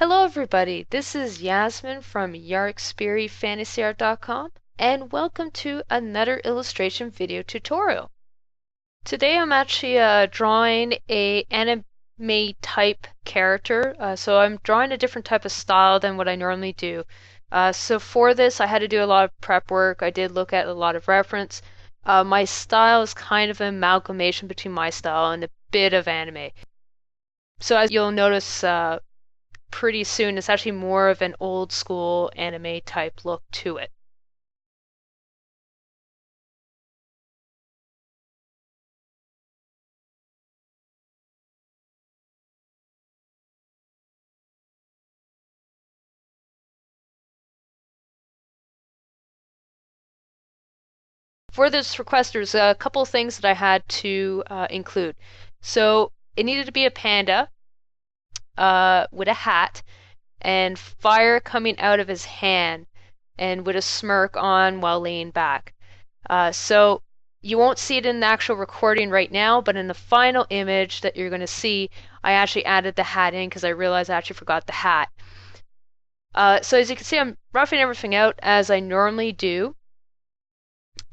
Hello everybody, this is Yasmin from Yarkspiri and welcome to another illustration video tutorial. Today I'm actually drawing a anime type character, so I'm drawing a different type of style than what I normally do. So for this I had to do a lot of prep work. I did look at a lot of reference. My style is kind of an amalgamation between my style and a bit of anime. So as you'll notice pretty soon, it's actually more of an old school anime type look to it. For this request, there's a couple things that I had to include. So it needed to be a panda with a hat and fire coming out of his hand and with a smirk on while laying back. So you won't see it in the actual recording right now, but in the final image that you're going to see, I actually added the hat in because I realized I actually forgot the hat. So as you can see, I'm roughing everything out as I normally do.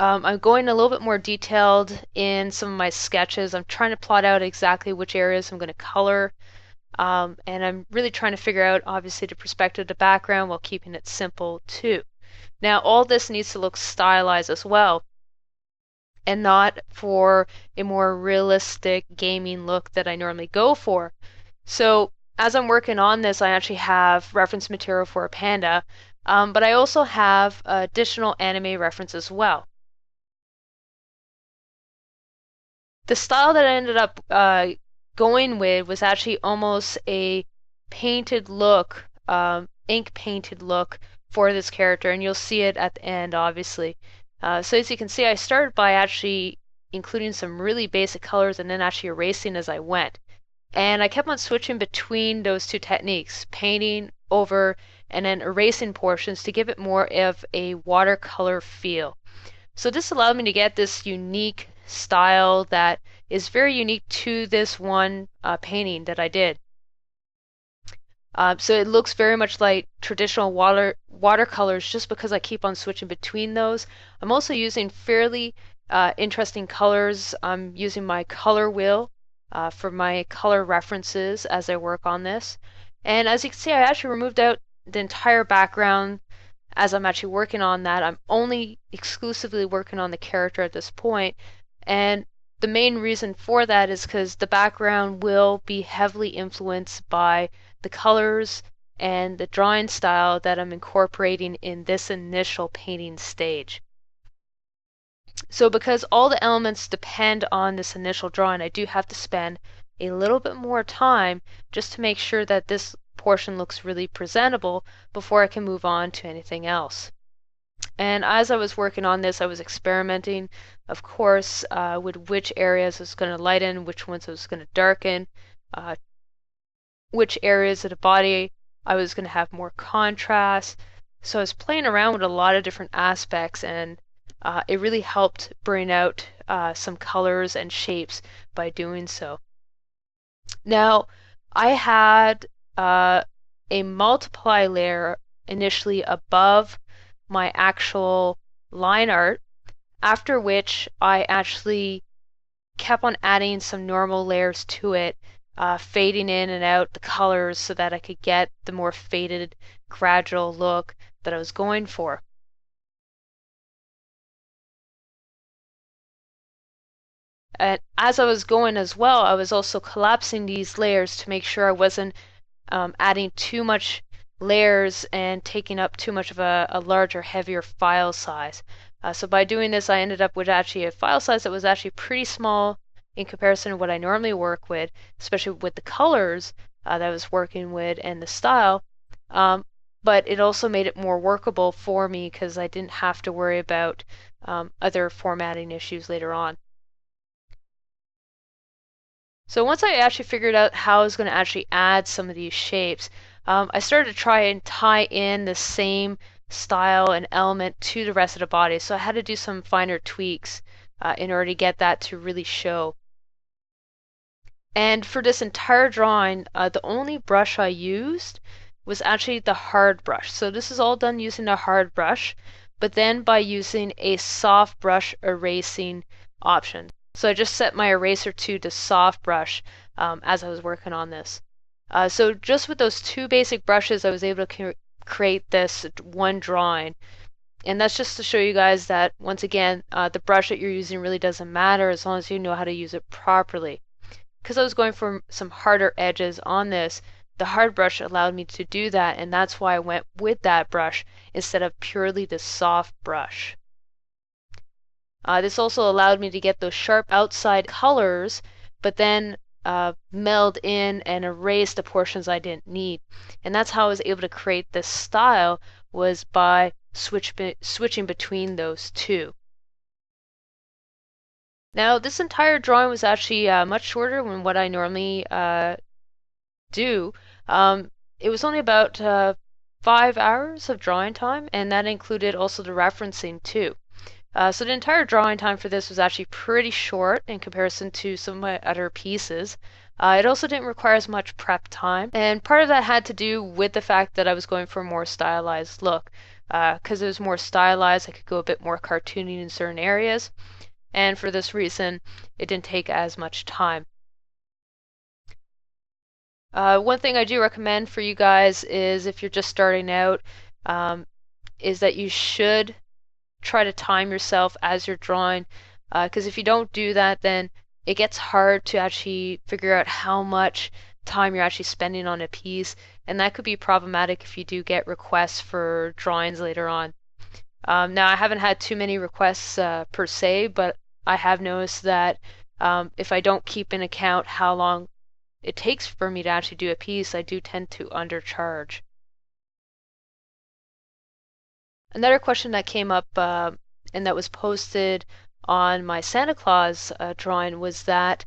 I'm going a little bit more detailed in some of my sketches. I'm trying to plot out exactly which areas I'm going to color. And I'm really trying to figure out, obviously, the perspective of the background while keeping it simple, too. Now, all this needs to look stylized as well, and not for a more realistic gaming look that I normally go for. So as I'm working on this, I actually have reference material for a panda, but I also have additional anime reference as well. The style that I ended up going with was actually almost a painted look, ink painted look for this character, and you'll see it at the end, obviously. So as you can see, I started by actually including some really basic colors and then actually erasing as I went. And I kept on switching between those two techniques, painting over and then erasing portions to give it more of a watercolor feel. So this allowed me to get this unique style that is very unique to this one painting that I did. So it looks very much like traditional watercolors just because I keep on switching between those. I'm also using fairly interesting colors. I'm using my color wheel for my color references as I work on this. And as you can see, I actually removed out the entire background as I'm actually working on that. I'm only exclusively working on the character at this point. And the main reason for that is because the background will be heavily influenced by the colors and the drawing style that I'm incorporating in this initial painting stage. So because all the elements depend on this initial drawing, I do have to spend a little bit more time just to make sure that this portion looks really presentable before I can move on to anything else. And as I was working on this, I was experimenting, of course, with which areas I was going to lighten, which ones I was going to darken, which areas of the body I was going to have more contrast. So I was playing around with a lot of different aspects, and it really helped bring out some colors and shapes by doing so. Now, I had a multiply layer initially above my actual line art, after which I actually kept on adding some normal layers to it, fading in and out the colors so that I could get the more faded, gradual look that I was going for. And as I was going as well, I was also collapsing these layers to make sure I wasn't adding too much layers and taking up too much of a larger, heavier file size. So by doing this, I ended up with actually a file size that was actually pretty small in comparison to what I normally work with, especially with the colors that I was working with and the style. But it also made it more workable for me because I didn't have to worry about other formatting issues later on. So once I actually figured out how I was going to actually add some of these shapes, I started to try and tie in the same style and element to the rest of the body. So I had to do some finer tweaks in order to get that to really show. And for this entire drawing, the only brush I used was actually the hard brush. So this is all done using a hard brush, but then by using a soft brush erasing option. So I just set my eraser to the soft brush as I was working on this. So just with those two basic brushes, I was able to create this one drawing. And that's just to show you guys that, once again, the brush that you're using really doesn't matter as long as you know how to use it properly. Because I was going for some harder edges on this, the hard brush allowed me to do that, and that's why I went with that brush instead of purely the soft brush. This also allowed me to get those sharp outside colors, but then meld in and erase the portions I didn't need. And that's how I was able to create this style, was by switching between those two. Now, this entire drawing was actually much shorter than what I normally do. It was only about 5 hours of drawing time, and that included also the referencing too. So the entire drawing time for this was actually pretty short in comparison to some of my other pieces. It also didn't require as much prep time, and part of that had to do with the fact that I was going for a more stylized look. Because it was more stylized, I could go a bit more cartoony in certain areas, and for this reason, it didn't take as much time. One thing I do recommend for you guys is, if you're just starting out, is that you should try to time yourself as you're drawing, because if you don't do that, then it gets hard to actually figure out how much time you're actually spending on a piece, and that could be problematic if you do get requests for drawings later on. Now, I haven't had too many requests per se, but I have noticed that if I don't keep in account how long it takes for me to actually do a piece, I do tend to undercharge. Another question that came up and that was posted on my Santa Claus drawing was that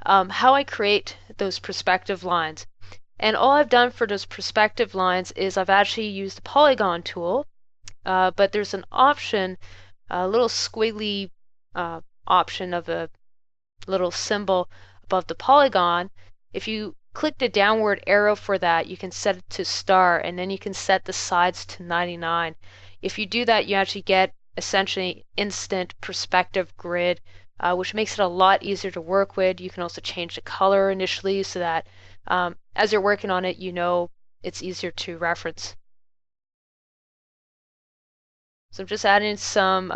how I create those perspective lines. And all I've done for those perspective lines is I've actually used the polygon tool, but there's an option, a little squiggly option of a little symbol above the polygon. If you click the downward arrow for that, you can set it to star, and then you can set the sides to 99. If you do that, you actually get essentially instant perspective grid, which makes it a lot easier to work with. You can also change the color initially so that as you're working on it, you know it's easier to reference. So I'm just adding some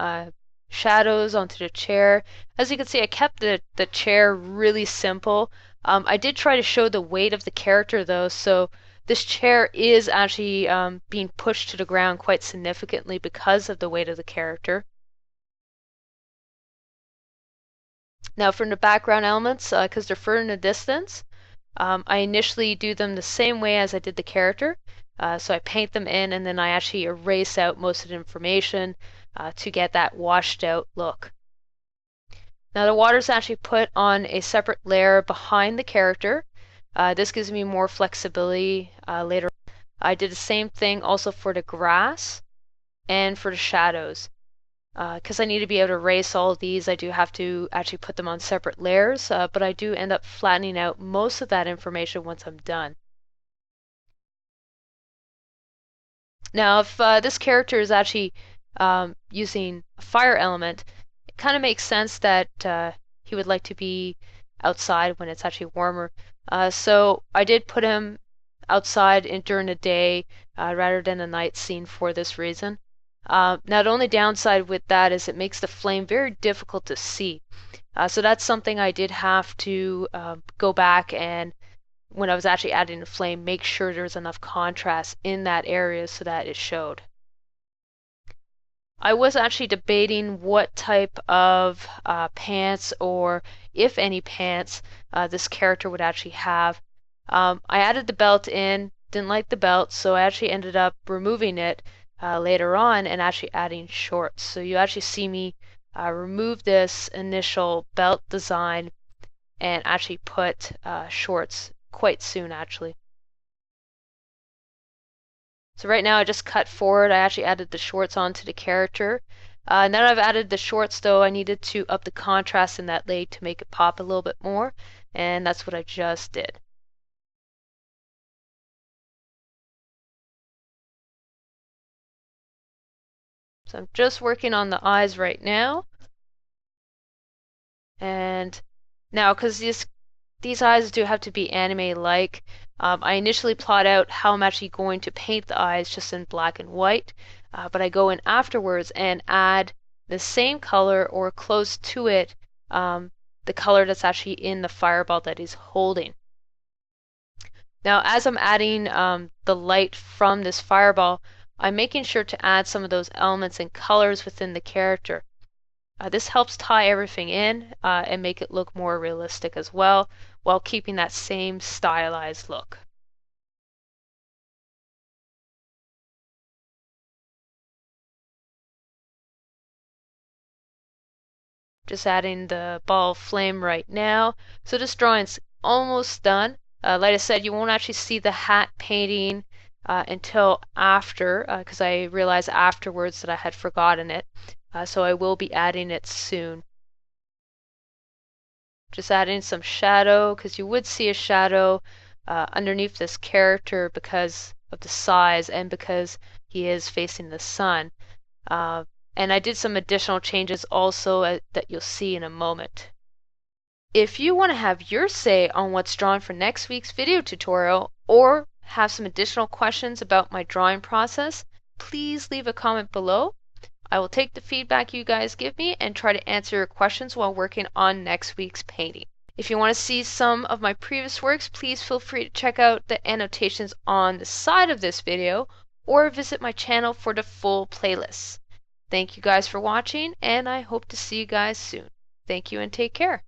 shadows onto the chair. As you can see, I kept the chair really simple. I did try to show the weight of the character though, so this chair is actually being pushed to the ground quite significantly because of the weight of the character. Now from the background elements, because they're further in the distance, I initially do them the same way as I did the character. So I paint them in, and then I actually erase out most of the information to get that washed out look. Now the water is actually put on a separate layer behind the character. This gives me more flexibility later on. I did the same thing also for the grass and for the shadows. Because I need to be able to erase all of these, I do have to actually put them on separate layers, but I do end up flattening out most of that information once I'm done. Now, if this character is actually using a fire element, it kind of makes sense that he would like to be outside when it's actually warmer. So I did put him outside during the day rather than a night scene for this reason. Now, the only downside with that is it makes the flame very difficult to see. So that's something I did have to go back and, when I was actually adding the flame, make sure there's enough contrast in that area so that it showed. I was actually debating what type of pants, or if any pants, this character would actually have. I added the belt in, didn't like the belt, so I actually ended up removing it later on and actually adding shorts. So you actually see me remove this initial belt design and actually put shorts quite soon actually. So right now I just cut forward. I actually added the shorts onto the character. Now that I've added the shorts though, I needed to up the contrast in that leg to make it pop a little bit more, and that's what I just did. So I'm just working on the eyes right now. And now, because these eyes do have to be anime-like, I initially plot out how I'm actually going to paint the eyes just in black and white, but I go in afterwards and add the same color or close to it, the color that's actually in the fireball that he's holding. Now, as I'm adding the light from this fireball, I'm making sure to add some of those elements and colors within the character. This helps tie everything in and make it look more realistic as well, while keeping that same stylized look. Just adding the ball of flame right now. So this drawing's almost done. Like I said, you won't actually see the hat painting until after, because I realized afterwards that I had forgotten it. So I will be adding it soon. Just adding some shadow, because you would see a shadow underneath this character because of the size and because he is facing the sun. And I did some additional changes also that you'll see in a moment. If you want to have your say on what's drawn for next week's video tutorial, or have some additional questions about my drawing process, please leave a comment below. I will take the feedback you guys give me and try to answer your questions while working on next week's painting. If you want to see some of my previous works, please feel free to check out the annotations on the side of this video or visit my channel for the full playlist. Thank you guys for watching, and I hope to see you guys soon. Thank you and take care.